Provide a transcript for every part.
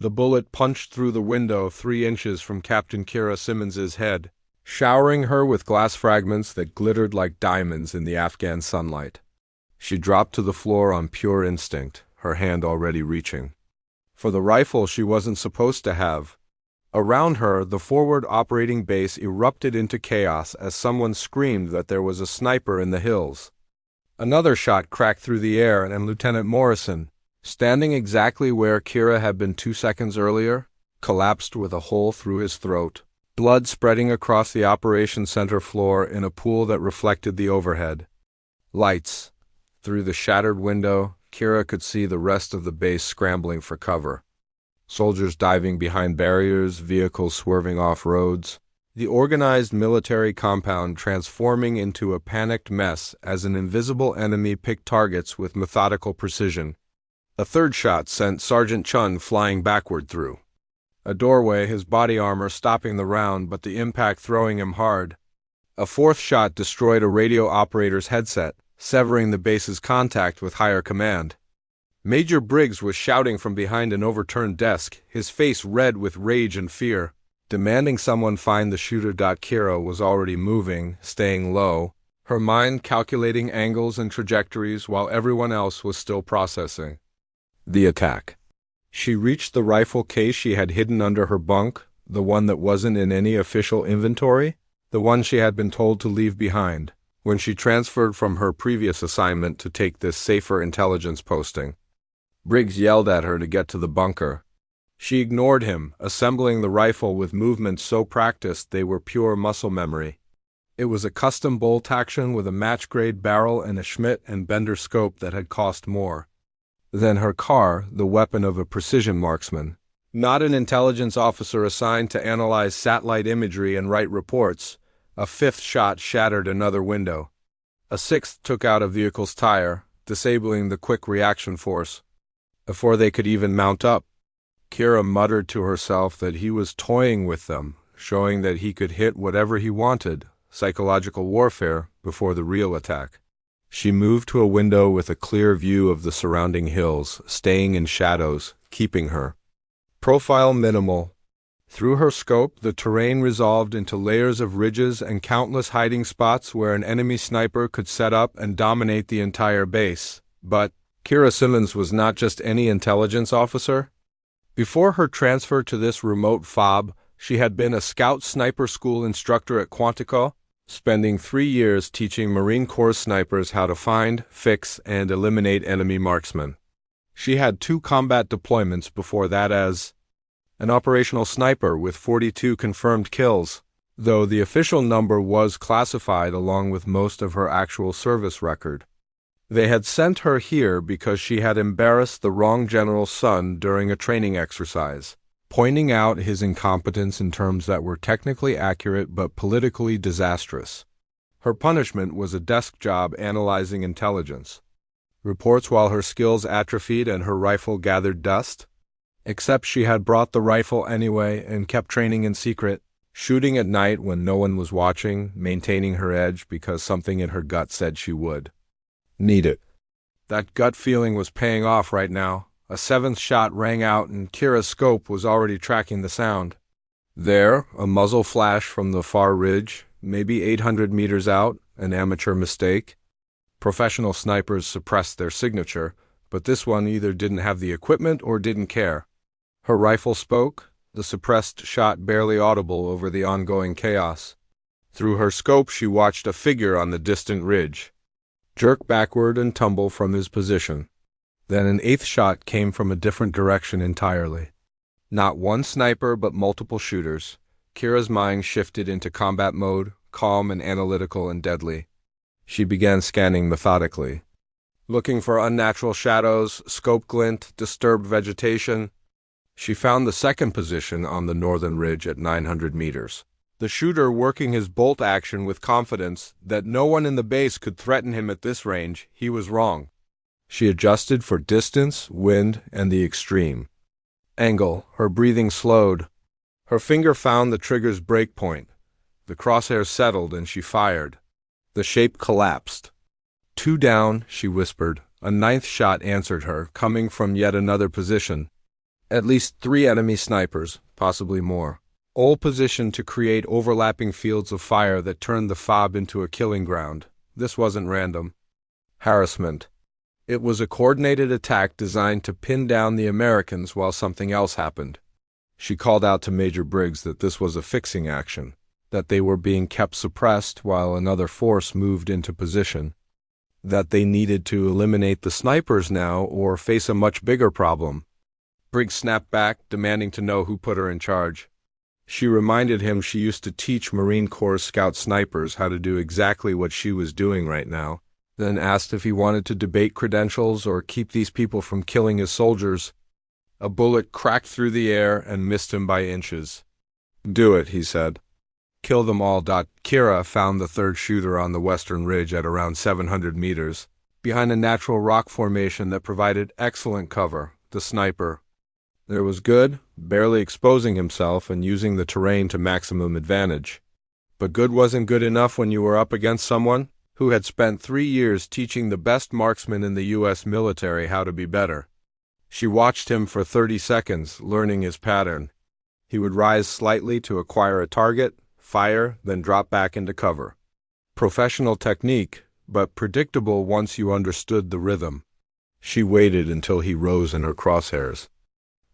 The bullet punched through the window 3 inches from Captain Kira Simmons's head, showering her with glass fragments that glittered like diamonds in the Afghan sunlight. She dropped to the floor on pure instinct, her hand already reaching for the rifle she wasn't supposed to have. Around her, the forward operating base erupted into chaos as someone screamed that there was a sniper in the hills. Another shot cracked through the air, and Lieutenant Morrison, standing exactly where Kira had been 2 seconds earlier, collapsed with a hole through his throat, blood spreading across the operations center floor in a pool that reflected the overhead lights. Through the shattered window, Kira could see the rest of the base scrambling for cover. Soldiers diving behind barriers, vehicles swerving off roads, the organized military compound transforming into a panicked mess as an invisible enemy picked targets with methodical precision. A third shot sent Sergeant Chun flying backward through a doorway, his body armor stopping the round but the impact throwing him hard. A fourth shot destroyed a radio operator's headset, severing the base's contact with higher command. Major Briggs was shouting from behind an overturned desk, his face red with rage and fear, demanding someone find the shooter. Kira was already moving, staying low, her mind calculating angles and trajectories while everyone else was still processing the attack. She reached the rifle case she had hidden under her bunk, the one that wasn't in any official inventory, the one she had been told to leave behind when she transferred from her previous assignment to take this safer intelligence posting. Briggs yelled at her to get to the bunker. She ignored him, assembling the rifle with movements so practiced they were pure muscle memory. It was a custom bolt action with a match-grade barrel and a Schmidt and Bender scope that had cost more than her car, the weapon of a precision marksman. Not an intelligence officer assigned to analyze satellite imagery and write reports. A fifth shot shattered another window. A sixth took out a vehicle's tire, disabling the quick reaction force before they could even mount up. Kira muttered to herself that he was toying with them, showing that he could hit whatever he wanted, psychological warfare, before the real attack. She moved to a window with a clear view of the surrounding hills, staying in shadows, keeping her profile minimal. Through her scope, the terrain resolved into layers of ridges and countless hiding spots where an enemy sniper could set up and dominate the entire base. But Kira Simmons was not just any intelligence officer. Before her transfer to this remote FOB, she had been a Scout Sniper School instructor at Quantico, spending 3 years teaching Marine Corps snipers how to find, fix, and eliminate enemy marksmen. She had 2 combat deployments before that as an operational sniper with 42 confirmed kills, though the official number was classified along with most of her actual service record. They had sent her here because she had embarrassed the wrong general's son during a training exercise, pointing out his incompetence in terms that were technically accurate but politically disastrous. Her punishment was a desk job analyzing intelligence reports while her skills atrophied and her rifle gathered dust. Except she had brought the rifle anyway and kept training in secret, shooting at night when no one was watching, maintaining her edge because something in her gut said she would need it. That gut feeling was paying off right now. A 7th shot rang out and Kira's scope was already tracking the sound. There, a muzzle flash from the far ridge, maybe 800 meters out, an amateur mistake. Professional snipers suppressed their signature, but this one either didn't have the equipment or didn't care. Her rifle spoke, the suppressed shot barely audible over the ongoing chaos. Through her scope she watched a figure on the distant ridge jerk backward and tumble from his position. Then an 8th shot came from a different direction entirely. Not one sniper but multiple shooters. Kira's mind shifted into combat mode, calm and analytical and deadly. She began scanning methodically, looking for unnatural shadows, scope glint, disturbed vegetation. She found the second position on the northern ridge at 900 meters. The shooter working his bolt action with confidence that no one in the base could threaten him at this range. He was wrong. She adjusted for distance, wind, and the extreme angle. Her breathing slowed. Her finger found the trigger's break point. The crosshair settled and she fired. The shape collapsed. 2 down, she whispered. A 9th shot answered her, coming from yet another position. At least 3 enemy snipers, possibly more, all positioned to create overlapping fields of fire that turned the FOB into a killing ground. This wasn't random harassment. It was a coordinated attack designed to pin down the Americans while something else happened. She called out to Major Briggs that this was a fixing action, that they were being kept suppressed while another force moved into position, that they needed to eliminate the snipers now or face a much bigger problem. Briggs snapped back, demanding to know who put her in charge. She reminded him she used to teach Marine Corps Scout Snipers how to do exactly what she was doing right now, then asked if he wanted to debate credentials or keep these people from killing his soldiers. A bullet cracked through the air and missed him by inches. "Do it," he said. "Kill them all." Kira found the third shooter on the western ridge at around 700 meters, behind a natural rock formation that provided excellent cover. The sniper there was good, barely exposing himself and using the terrain to maximum advantage. But good wasn't good enough when you were up against someone who had spent 3 years teaching the best marksmen in the U.S. military how to be better. She watched him for 30 seconds, learning his pattern. He would rise slightly to acquire a target, fire, then drop back into cover. Professional technique, but predictable once you understood the rhythm. She waited until he rose in her crosshairs.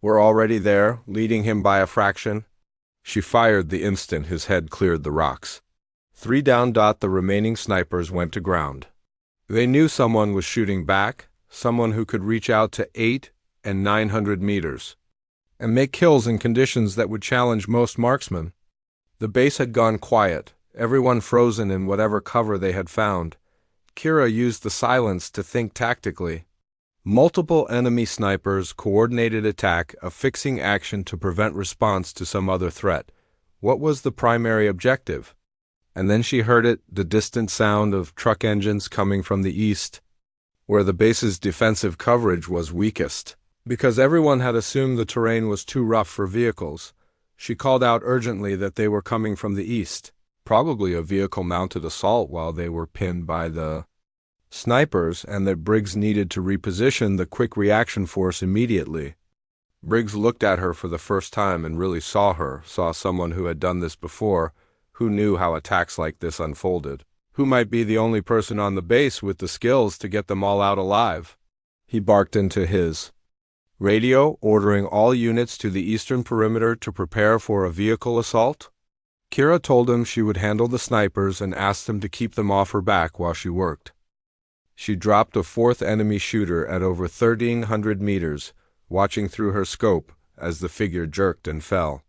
We're already there, leading him by a fraction. She fired the instant his head cleared the rocks. 3 down. The remaining snipers went to ground. They knew someone was shooting back, someone who could reach out to 8 and 900 meters, and make kills in conditions that would challenge most marksmen. The base had gone quiet, everyone frozen in whatever cover they had found. Kira used the silence to think tactically. Multiple enemy snipers, coordinated attack, a fixing action to prevent response to some other threat. What was the primary objective? And then she heard it, the distant sound of truck engines coming from the east, where the base's defensive coverage was weakest. Because everyone had assumed the terrain was too rough for vehicles, she called out urgently that they were coming from the east, probably a vehicle-mounted assault while they were pinned by the snipers, and that Briggs needed to reposition the quick reaction force immediately. Briggs looked at her for the first time and really saw someone who had done this before, who knew how attacks like this unfolded, who might be the only person on the base with the skills to get them all out alive. He barked into his radio, ordering all units to the eastern perimeter to prepare for a vehicle assault. Kira told him she would handle the snipers and asked him to keep them off her back while she worked. She dropped a 4th enemy shooter at over 1,300 meters, watching through her scope as the figure jerked and fell.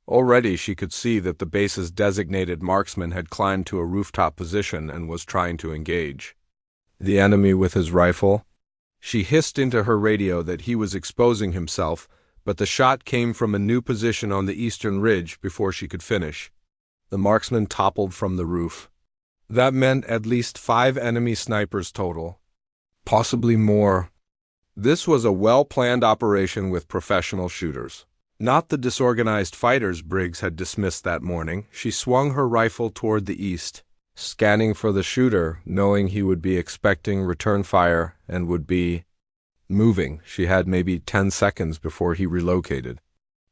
Already she could see that the base's designated marksman had climbed to a rooftop position and was trying to engage the enemy with his rifle. She hissed into her radio that he was exposing himself, but the shot came from a new position on the eastern ridge before she could finish. The marksman toppled from the roof. That meant at least 5 enemy snipers total. Possibly more. This was a well-planned operation with professional shooters. Not the disorganized fighters Briggs had dismissed that morning. She swung her rifle toward the east, scanning for the shooter, knowing he would be expecting return fire and would be moving. She had maybe 10 seconds before he relocated.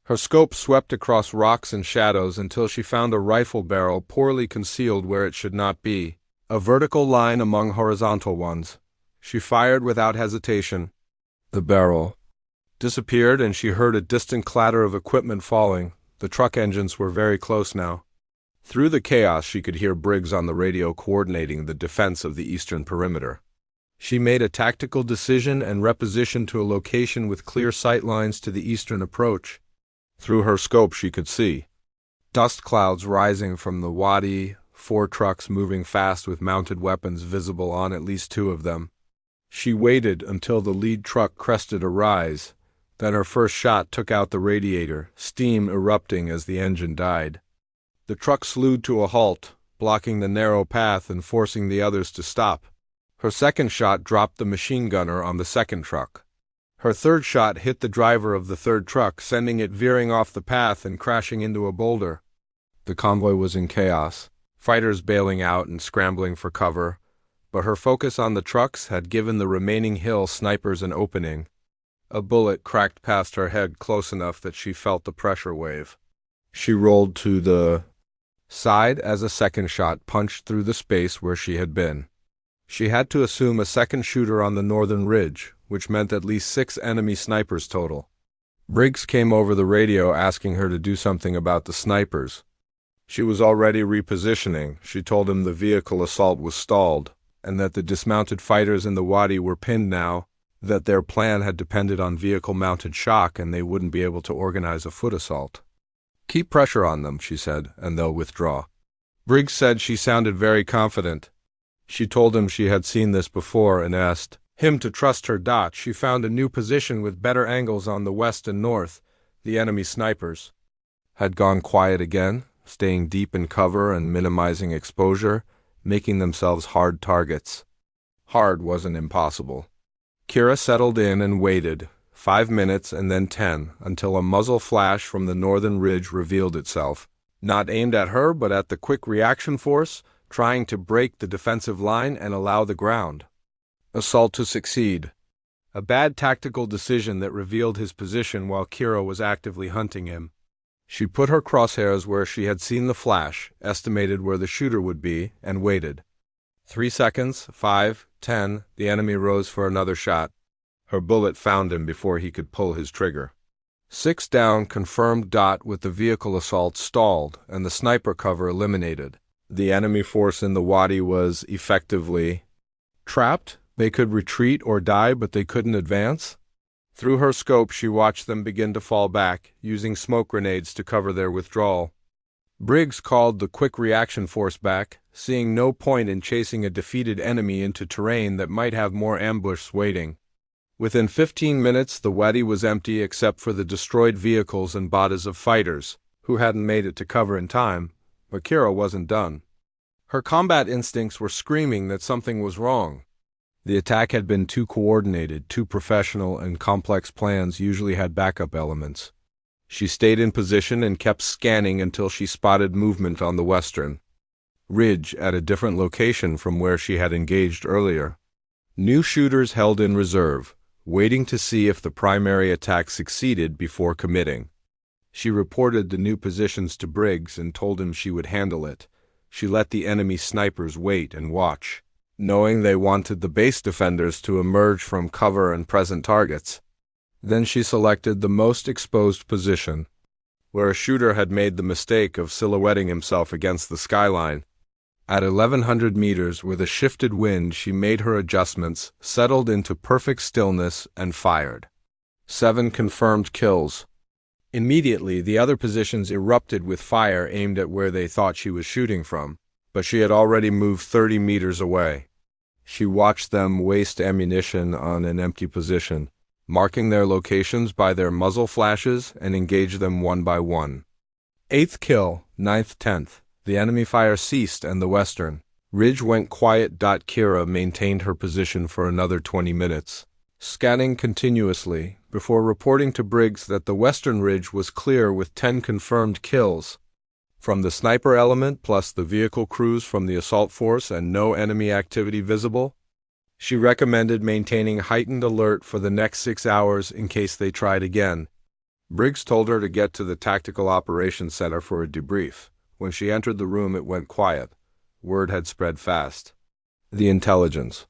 Her scope swept across rocks and shadows until she found a rifle barrel poorly concealed where it should not be, a vertical line among horizontal ones. She fired without hesitation. The barrel disappeared, and she heard a distant clatter of equipment falling. The truck engines were very close now. Through the chaos, she could hear Briggs on the radio coordinating the defense of the eastern perimeter. She made a tactical decision and repositioned to a location with clear sight lines to the eastern approach. Through her scope she could see dust clouds rising from the wadi, 4 trucks moving fast with mounted weapons visible on at least 2 of them. She waited until the lead truck crested a rise. Then her first shot took out the radiator, steam erupting as the engine died. The truck slewed to a halt, blocking the narrow path and forcing the others to stop. Her second shot dropped the machine gunner on the second truck. Her third shot hit the driver of the third truck, sending it veering off the path and crashing into a boulder. The convoy was in chaos, fighters bailing out and scrambling for cover, but her focus on the trucks had given the remaining hill snipers an opening. A bullet cracked past her head close enough that she felt the pressure wave. She rolled to the side as a second shot punched through the space where she had been. She had to assume a second shooter on the northern ridge, which meant at least 6 enemy snipers total. Briggs came over the radio asking her to do something about the snipers. She was already repositioning. She told him the vehicle assault was stalled, and that the dismounted fighters in the wadi were pinned now, that their plan had depended on vehicle-mounted shock and they wouldn't be able to organize a foot assault. "Keep pressure on them," she said, "and they'll withdraw." Briggs said she sounded very confident. She told him she had seen this before and asked him to trust her. She found a new position with better angles on the west and north. The enemy snipers had gone quiet again, staying deep in cover and minimizing exposure, making themselves hard targets. Hard wasn't impossible. Kira settled in and waited, 5 minutes and then 10, until a muzzle flash from the northern ridge revealed itself, not aimed at her but at the quick reaction force, trying to break the defensive line and allow the ground assault to succeed. A bad tactical decision that revealed his position while Kira was actively hunting him. She put her crosshairs where she had seen the flash, estimated where the shooter would be, and waited. 3 seconds, 5, 10, the enemy rose for another shot. Her bullet found him before he could pull his trigger. 6 down, confirmed. With the vehicle assault stalled and the sniper cover eliminated. The enemy force in the wadi was effectively trapped. They could retreat or die, but they couldn't advance. Through her scope, she watched them begin to fall back, using smoke grenades to cover their withdrawal. Briggs called the quick reaction force back, seeing no point in chasing a defeated enemy into terrain that might have more ambush waiting. Within 15 minutes, the wadi was empty except for the destroyed vehicles and bodies of fighters, who hadn't made it to cover in time, but Kira wasn't done. Her combat instincts were screaming that something was wrong. The attack had been too coordinated, too professional, and complex plans usually had backup elements. She stayed in position and kept scanning until she spotted movement on the western ridge at a different location from where she had engaged earlier. New shooters held in reserve, waiting to see if the primary attack succeeded before committing. She reported the new positions to Briggs and told him she would handle it. She let the enemy snipers wait and watch, knowing they wanted the base defenders to emerge from cover and present targets. Then she selected the most exposed position, where a shooter had made the mistake of silhouetting himself against the skyline. At 1,100 meters, with a shifted wind, she made her adjustments, settled into perfect stillness, and fired. 7 confirmed kills. Immediately, the other positions erupted with fire aimed at where they thought she was shooting from, but she had already moved 30 meters away. She watched them waste ammunition on an empty position, marking their locations by their muzzle flashes and engaged them one by one. 8th kill, 9th, 10th. The enemy fire ceased and the western ridge went quiet. Kira maintained her position for another 20 minutes, scanning continuously, before reporting to Briggs that the western ridge was clear with 10 confirmed kills from the sniper element plus the vehicle crews from the assault force and no enemy activity visible. She recommended maintaining heightened alert for the next 6 hours in case they tried again. Briggs told her to get to the Tactical Operations Center for a debrief. When she entered the room, it went quiet. Word had spread fast. The intelligence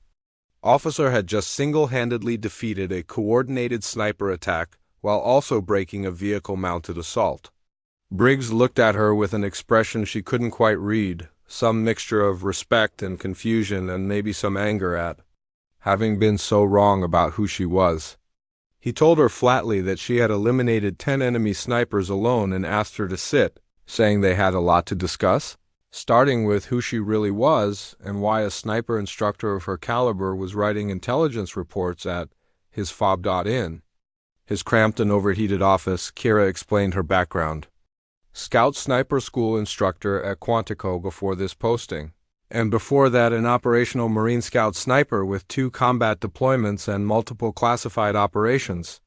officer had just single-handedly defeated a coordinated sniper attack while also breaking a vehicle-mounted assault. Briggs looked at her with an expression she couldn't quite read, some mixture of respect and confusion and maybe some anger at having been so wrong about who she was. He told her flatly that she had eliminated 10 enemy snipers alone and asked her to sit, saying they had a lot to discuss, starting with who she really was and why a sniper instructor of her caliber was writing intelligence reports at his fob.in. His cramped and overheated office. Kira explained her background. Scout Sniper School instructor at Quantico before this posting, and before that an operational Marine Scout sniper with 2 combat deployments and multiple classified operations.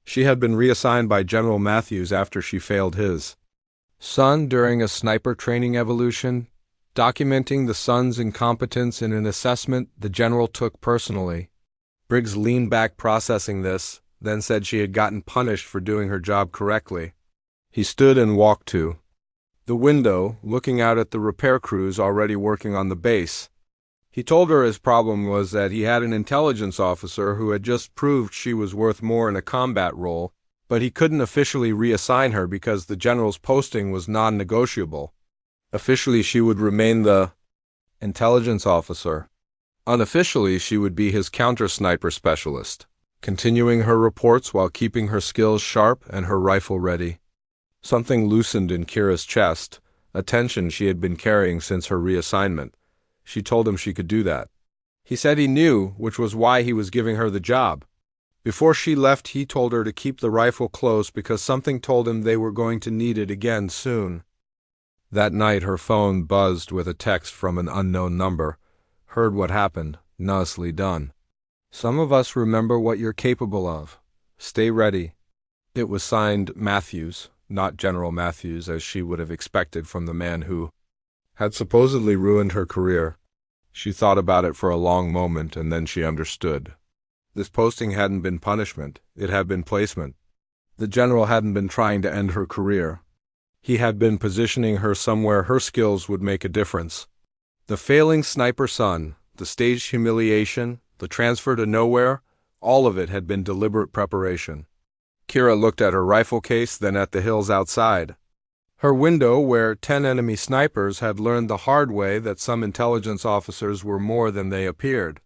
She had been reassigned by General Matthews after she failed his son during a sniper training evolution, documenting the son's incompetence in an assessment the general took personally. Briggs leaned back processing this, then said she had gotten punished for doing her job correctly. He stood and walked to the window, looking out at the repair crews already working on the base. He told her his problem was that he had an intelligence officer who had just proved she was worth more in a combat role, but he couldn't officially reassign her because the general's posting was non-negotiable. Officially, she would remain the intelligence officer. Unofficially, she would be his counter-sniper specialist, continuing her reports while keeping her skills sharp and her rifle ready. Something loosened in Kira's chest, a tension she had been carrying since her reassignment. She told him she could do that. He said he knew, which was why he was giving her the job. Before she left, he told her to keep the rifle close because something told him they were going to need it again soon. That night, her phone buzzed with a text from an unknown number. Heard what happened. Nicely done. Some of us remember what you're capable of. Stay ready. It was signed Matthews, not General Matthews, as she would have expected from the man who had supposedly ruined her career. She thought about it for a long moment, and then she understood. This posting hadn't been punishment, it had been placement. The general hadn't been trying to end her career. He had been positioning her somewhere her skills would make a difference. The failing sniper son, the staged humiliation, the transfer to nowhere, all of it had been deliberate preparation. Kira looked at her rifle case, then at the hills outside. Her window, where 10 enemy snipers had learned the hard way that some intelligence officers were more than they appeared.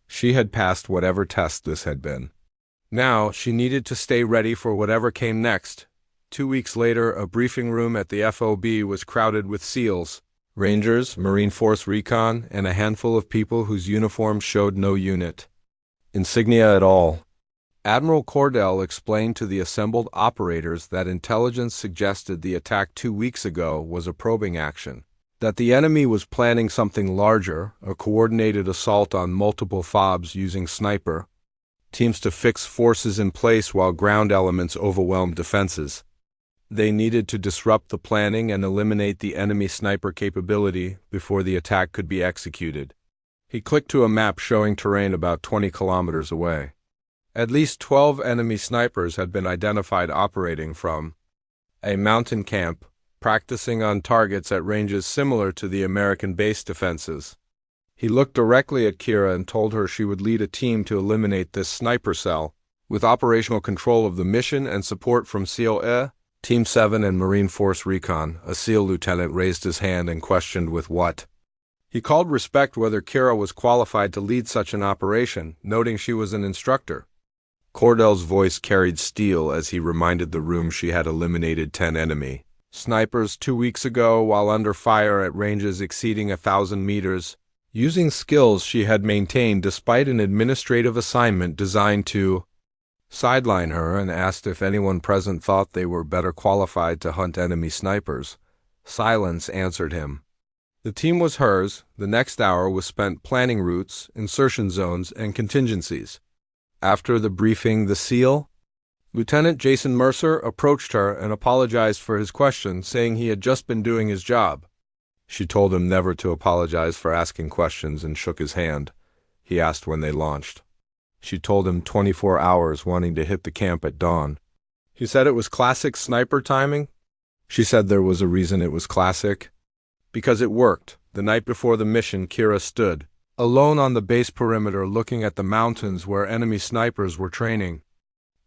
She had passed whatever test this had been. Now, she needed to stay ready for whatever came next. 2 weeks later, a briefing room at the FOB was crowded with SEALs, Rangers, Marine Force Recon, and a handful of people whose uniforms showed no unit insignia at all. Admiral Cordell explained to the assembled operators that intelligence suggested the attack 2 weeks ago was a probing action, that the enemy was planning something larger, a coordinated assault on multiple FOBs using sniper teams to fix forces in place while ground elements overwhelmed defenses. They needed to disrupt the planning and eliminate the enemy sniper capability before the attack could be executed. He clicked to a map showing terrain about 20 kilometers away. At least 12 enemy snipers had been identified operating from a mountain camp, practicing on targets at ranges similar to the American base defenses. He looked directly at Kira and told her she would lead a team to eliminate this sniper cell, with operational control of the mission and support from SEAL Team 7 and Marine Force Recon. A SEAL lieutenant raised his hand and questioned with what. He called respect whether Kira was qualified to lead such an operation, noting she was an instructor. Cordell's voice carried steel as he reminded the room she had eliminated 10 enemy snipers 2 weeks ago while under fire at ranges exceeding 1,000 meters, using skills she had maintained despite an administrative assignment designed to sideline her, and asked if anyone present thought they were better qualified to hunt enemy snipers. Silence answered him. The team was hers. The next hour was spent planning routes, insertion zones, and contingencies. After the briefing, the SEAL, Lieutenant Jason Mercer, approached her and apologized for his question, saying he had just been doing his job. She told him never to apologize for asking questions and shook his hand. He asked when they launched. She told him 24 hours, wanting to hit the camp at dawn. He said it was classic sniper timing. She said there was a reason it was classic. Because it worked. The night before the mission, Kira stood alone on the base perimeter looking at the mountains where enemy snipers were training.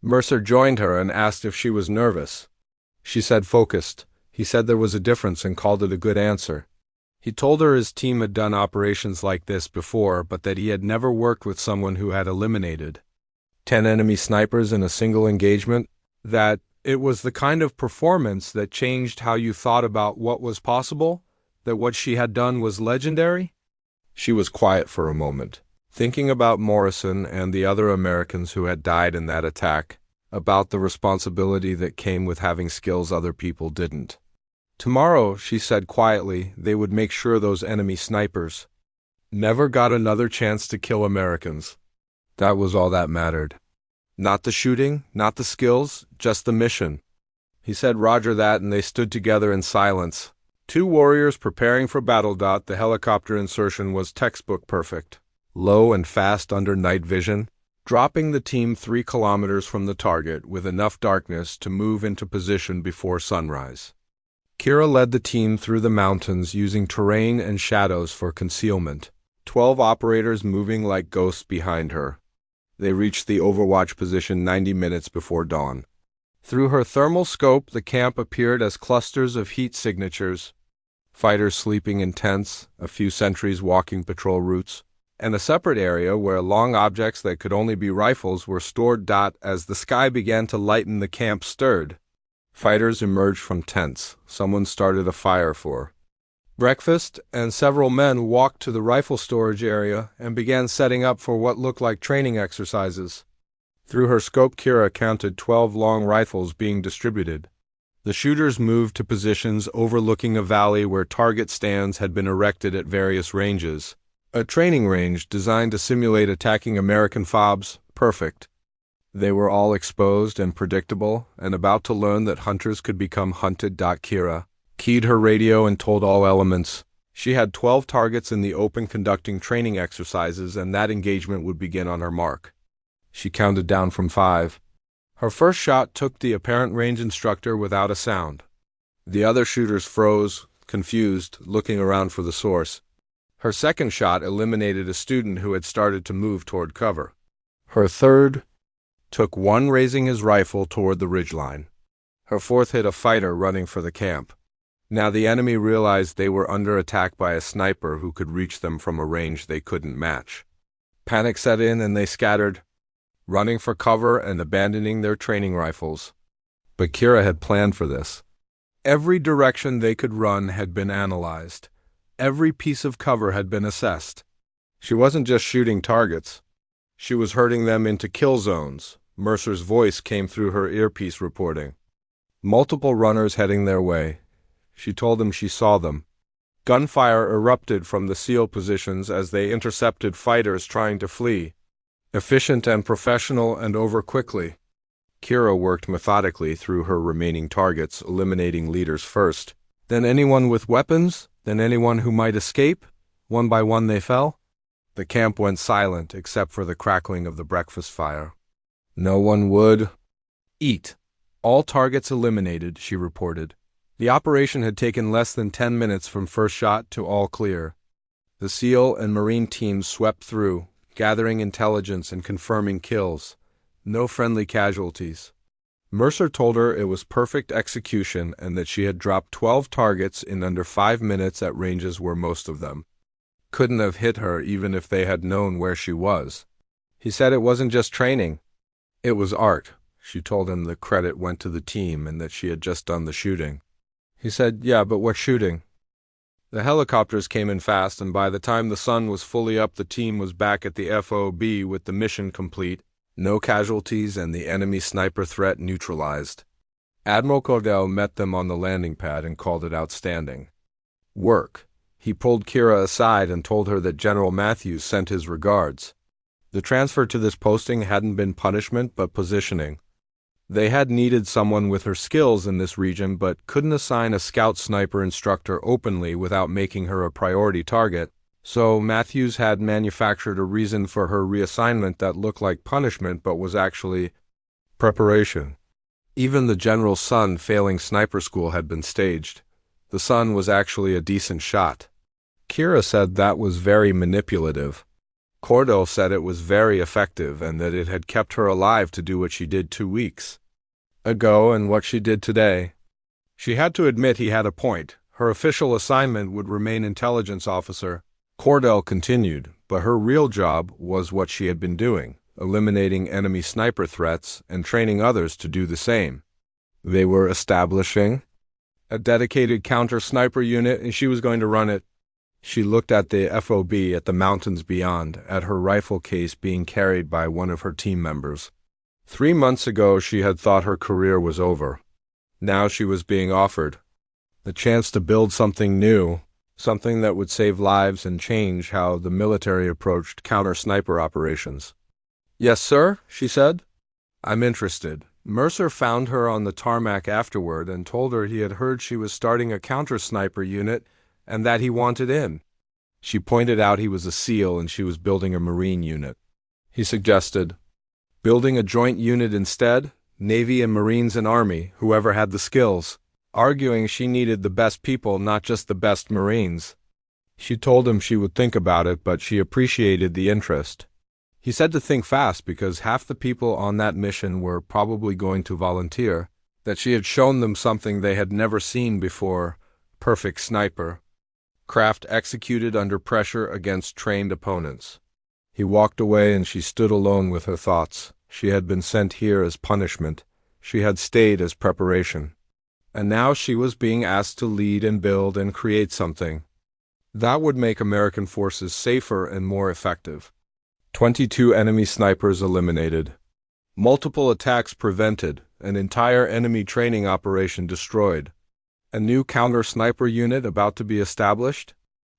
Mercer joined her and asked if she was nervous. She said focused. He said there was a difference and called it a good answer. He told her his team had done operations like this before, but that he had never worked with someone who had eliminated 10 enemy snipers in a single engagement, that it was the kind of performance that changed how you thought about what was possible, that what she had done was legendary. She was quiet for a moment, thinking about Morrison and the other Americans who had died in that attack, about the responsibility that came with having skills other people didn't. Tomorrow, she said quietly, they would make sure those enemy snipers never got another chance to kill Americans. That was all that mattered. Not the shooting, not the skills, just the mission. He said roger that, and they stood together in silence. 2 warriors preparing for battle. The helicopter insertion was textbook perfect. Low and fast under night vision, dropping the team 3 kilometers from the target with enough darkness to move into position before sunrise. Kira led the team through the mountains using terrain and shadows for concealment, 12 operators moving like ghosts behind her. They reached the overwatch position 90 minutes before dawn. Through her thermal scope, the camp appeared as clusters of heat signatures, fighters sleeping in tents, a few sentries walking patrol routes, and a separate area where long objects that could only be rifles were stored. As the sky began to lighten, the camp stirred. Fighters emerged from tents. Someone started a fire for breakfast, and several men walked to the rifle storage area and began setting up for what looked like training exercises. Through her scope, Kira counted 12 long rifles being distributed. The shooters moved to positions overlooking a valley where target stands had been erected at various ranges. A training range designed to simulate attacking American FOBs, perfect. They were all exposed and predictable, and about to learn that hunters could become hunted. Kira keyed her radio and told all elements. She had 12 targets in the open conducting training exercises, and that engagement would begin on her mark. She counted down from 5. Her first shot took the apparent range instructor without a sound. The other shooters froze, confused, looking around for the source. Her second shot eliminated a student who had started to move toward cover. Her third took one raising his rifle toward the ridgeline. Her fourth hit a fighter running for the camp. Now the enemy realized they were under attack by a sniper who could reach them from a range they couldn't match. Panic set in and they scattered, running for cover and abandoning their training rifles. But Kira had planned for this. Every direction they could run had been analyzed. Every piece of cover had been assessed. She wasn't just shooting targets. She was herding them into kill zones. Mercer's voice came through her earpiece reporting. Multiple runners heading their way. She told them she saw them. Gunfire erupted from the SEAL positions as they intercepted fighters trying to flee. Efficient and professional and over quickly. Kira worked methodically through her remaining targets, eliminating leaders first. Then anyone with weapons, then anyone who might escape. One by one they fell. The camp went silent except for the crackling of the breakfast fire. No one would eat. All targets eliminated, she reported. The operation had taken less than 10 minutes from first shot to all clear. The SEAL and Marine teams swept through, gathering intelligence and confirming kills. No friendly casualties. Mercer told her it was perfect execution and that she had dropped 12 targets in under 5 minutes at ranges where most of them couldn't have hit her even if they had known where she was. He said it wasn't just training. It was art. She told him the credit went to the team and that she had just done the shooting. He said, "Yeah, but what shooting?" The helicopters came in fast, and by the time the sun was fully up, the team was back at the FOB with the mission complete, no casualties, and the enemy sniper threat neutralized. Admiral Cordell met them on the landing pad and called it outstanding work. He pulled Kira aside and told her that General Matthews sent his regards. The transfer to this posting hadn't been punishment but positioning. They had needed someone with her skills in this region but couldn't assign a Scout Sniper Instructor openly without making her a priority target, so Matthews had manufactured a reason for her reassignment that looked like punishment but was actually preparation. Even the General's son failing sniper school had been staged. The son was actually a decent shot. Kira said that was very manipulative. Cordell said it was very effective and that it had kept her alive to do what she did 2 weeks ago and what she did today. She had to admit he had a point. Her official assignment would remain intelligence officer. Cordell continued, but her real job was what she had been doing, eliminating enemy sniper threats and training others to do the same. They were establishing a dedicated counter-sniper unit, and she was going to run it. She looked at the FOB at the mountains beyond, at her rifle case being carried by one of her team members. 3 months ago, she had thought her career was over. Now she was being offered the chance to build something new, something that would save lives and change how the military approached counter-sniper operations. "Yes, sir," she said. "I'm interested." Mercer found her on the tarmac afterward and told her he had heard she was starting a counter-sniper unit and that he wanted in. She pointed out he was a SEAL and she was building a Marine unit. He suggested, building a joint unit instead, Navy and Marines and Army, whoever had the skills, arguing she needed the best people, not just the best Marines. She told him she would think about it, but she appreciated the interest. He said to think fast because half the people on that mission were probably going to volunteer, that she had shown them something they had never seen before, perfect sniper. Craft executed under pressure against trained opponents. He walked away and she stood alone with her thoughts. She had been sent here as punishment. She had stayed as preparation. And now she was being asked to lead and build and create something that would make American forces safer and more effective. 22 enemy snipers eliminated. Multiple attacks prevented. An entire enemy training operation destroyed. A new counter-sniper unit about to be established?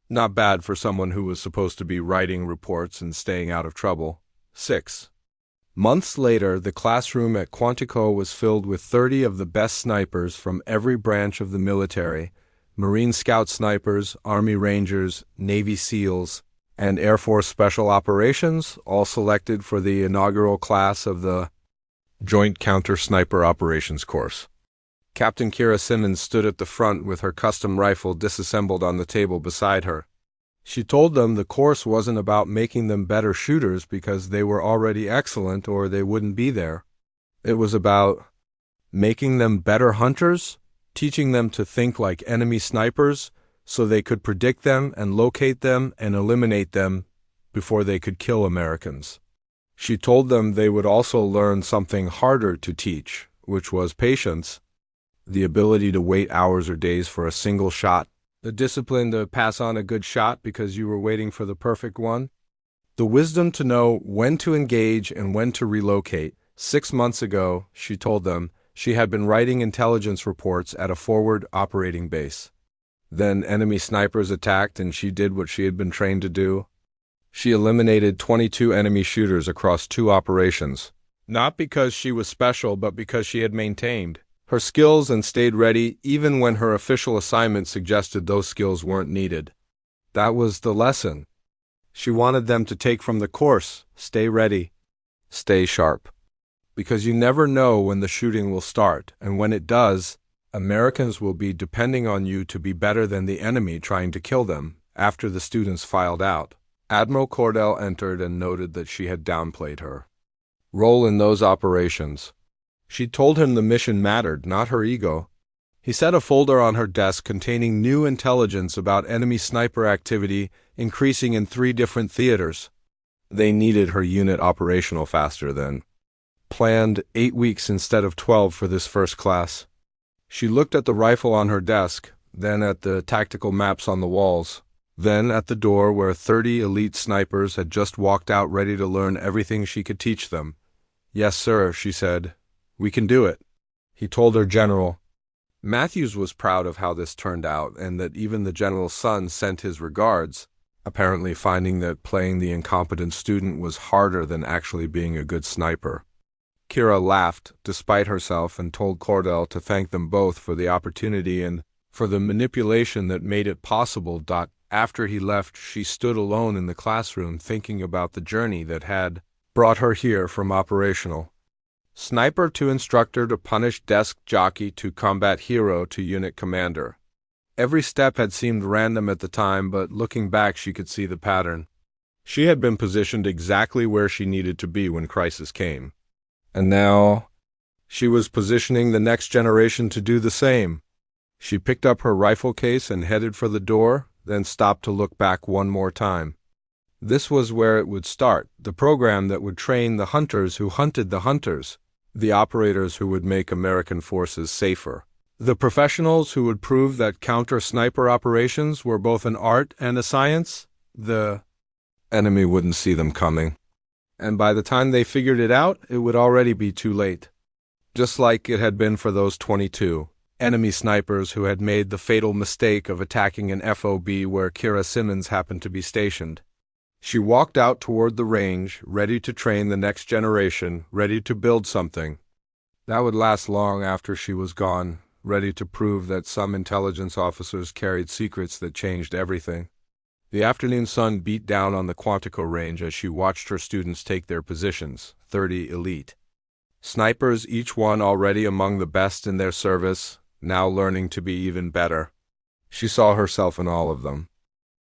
Not bad for someone who was supposed to be writing reports and staying out of trouble. 6 months later, the classroom at Quantico was filled with 30 of the best snipers from every branch of the military, Marine Scout Snipers, Army Rangers, Navy SEALs, and Air Force Special Operations, all selected for the inaugural class of the Joint Counter-Sniper Operations course. Captain Kira Simmons stood at the front with her custom rifle disassembled on the table beside her. She told them the course wasn't about making them better shooters because they were already excellent or they wouldn't be there. It was about making them better hunters, teaching them to think like enemy snipers so they could predict them and locate them and eliminate them before they could kill Americans. She told them they would also learn something harder to teach, which was patience, the ability to wait hours or days for a single shot, the discipline to pass on a good shot because you were waiting for the perfect one, the wisdom to know when to engage and when to relocate. 6 months ago, she told them, she had been writing intelligence reports at a forward operating base. Then enemy snipers attacked and she did what she had been trained to do. She eliminated 22 enemy shooters across 2 operations, not because she was special but because she had maintained her skills and stayed ready even when her official assignment suggested those skills weren't needed. That was the lesson she wanted them to take from the course: stay ready, stay sharp. Because you never know when the shooting will start, and when it does, Americans will be depending on you to be better than the enemy trying to kill them. After the students filed out, Admiral Cordell entered and noted that she had downplayed her role in those operations. She told him the mission mattered, not her ego. He set a folder on her desk containing new intelligence about enemy sniper activity increasing in 3 different theaters. They needed her unit operational faster than planned, 8 weeks instead of 12 for this first class. She looked at the rifle on her desk, then at the tactical maps on the walls, then at the door where 30 elite snipers had just walked out ready to learn everything she could teach them. "Yes, sir," she said. "We can do it." He told her general. Matthews was proud of how this turned out and that even the general's son sent his regards, apparently finding that playing the incompetent student was harder than actually being a good sniper. Kira laughed, despite herself, and told Cordell to thank them both for the opportunity and for the manipulation that made it possible. After he left, she stood alone in the classroom thinking about the journey that had brought her here from operational sniper to instructor to punish desk jockey to combat hero to unit commander. Every step had seemed random at the time, but looking back she could see the pattern. She had been positioned exactly where she needed to be when crisis came. And now she was positioning the next generation to do the same. She picked up her rifle case and headed for the door, then stopped to look back one more time. This was where it would start, the program that would train the hunters who hunted the hunters, the operators who would make American forces safer, the professionals who would prove that counter-sniper operations were both an art and a science. The enemy wouldn't see them coming, and by the time they figured it out, it would already be too late. Just like it had been for those 22 enemy snipers who had made the fatal mistake of attacking an FOB where Kira Simmons happened to be stationed. She walked out toward the range, ready to train the next generation, ready to build something that would last long after she was gone, ready to prove that some intelligence officers carried secrets that changed everything. The afternoon sun beat down on the Quantico range as she watched her students take their positions, 30 elite snipers, each one already among the best in their service, now learning to be even better. She saw herself in all of them.